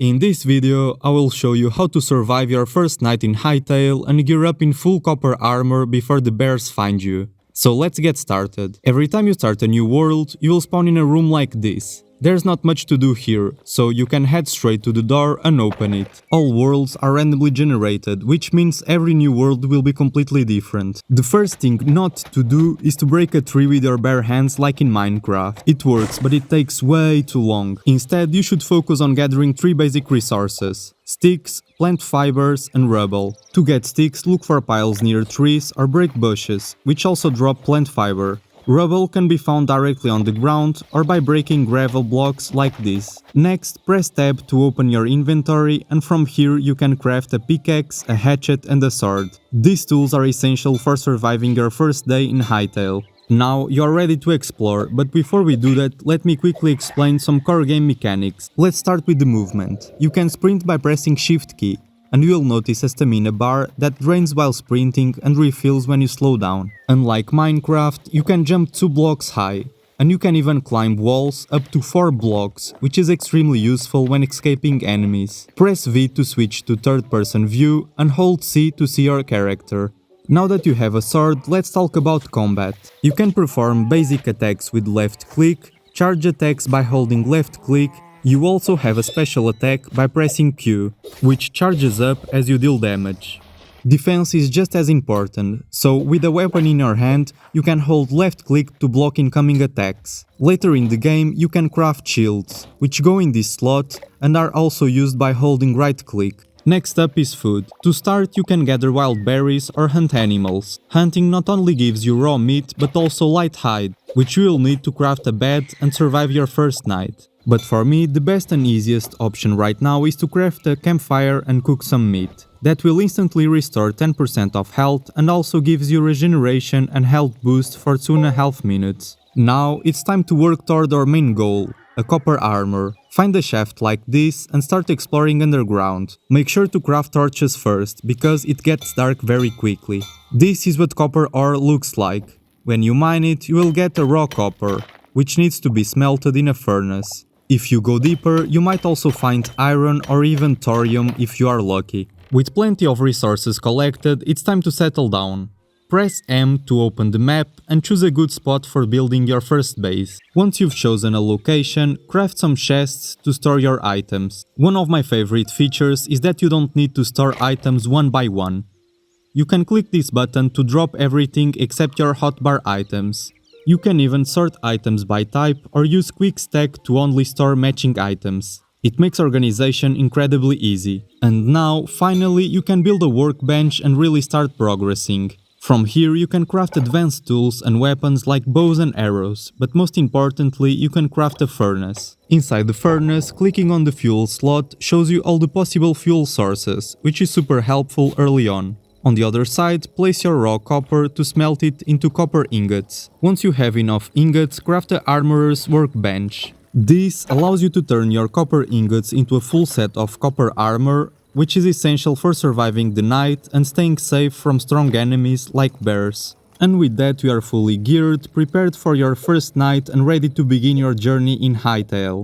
In this video, I will show you how to survive your first night in Hytale and gear up in full copper armor before the bears find you. So let's get started. Every time you start a new world, you will spawn in a room like this. There's not much to do here, so you can head straight to the door and open it. All worlds are randomly generated, which means every new world will be completely different. The first thing not to do is to break a tree with your bare hands like in Minecraft. It works, but it takes way too long. Instead, you should focus on gathering 3 basic resources: sticks, plant fibers and rubble. To get sticks, look for piles near trees or break bushes, which also drop plant fiber. Rubble can be found directly on the ground or by breaking gravel blocks like this. Next, press tab to open your inventory, and from here you can craft a pickaxe, a hatchet and a sword. These tools are essential for surviving your first day in Hytale. Now you are ready to explore, but before we do that, let me quickly explain some core game mechanics. Let's start with the movement. You can sprint by pressing Shift key, and you will notice a stamina bar that drains while sprinting and refills when you slow down. Unlike Minecraft, you can jump 2 blocks high, and you can even climb walls up to 4 blocks, which is extremely useful when escaping enemies. Press V to switch to third-person view and hold C to see your character. Now that you have a sword, let's talk about combat. You can perform basic attacks with left click, charge attacks by holding left click. You also have a special attack by pressing Q, which charges up as you deal damage. Defense is just as important, so with a weapon in your hand, you can hold left click to block incoming attacks. Later in the game, you can craft shields, which go in this slot and are also used by holding right click. Next up is food. To start, you can gather wild berries or hunt animals. Hunting not only gives you raw meat, but also light hide, which you will need to craft a bed and survive your first night. But for me, the best and easiest option right now is to craft a campfire and cook some meat. That will instantly restore 10% of health and also gives you regeneration and health boost for 2.5 minutes. Now it's time to work toward our main goal, a copper armor. Find a shaft like this and start exploring underground. Make sure to craft torches first, because it gets dark very quickly. This is what copper ore looks like. When you mine it, you will get a raw copper, which needs to be smelted in a furnace. If you go deeper, you might also find iron or even thorium if you are lucky. With plenty of resources collected, it's time to settle down. Press M to open the map and choose a good spot for building your first base. Once you've chosen a location, craft some chests to store your items. One of my favorite features is that you don't need to store items one by one. You can click this button to drop everything except your hotbar items. You can even sort items by type or use quick stack to only store matching items. It makes organization incredibly easy. And now, finally, you can build a workbench and really start progressing. From here you can craft advanced tools and weapons like bows and arrows, but most importantly you can craft a furnace. Inside the furnace, clicking on the fuel slot shows you all the possible fuel sources, which is super helpful early on. On the other side, place your raw copper to smelt it into copper ingots. Once you have enough ingots, craft the armorer's workbench. This allows you to turn your copper ingots into a full set of copper armor, which is essential for surviving the night and staying safe from strong enemies like bears. And with that you are fully geared, prepared for your first night and ready to begin your journey in Hytale.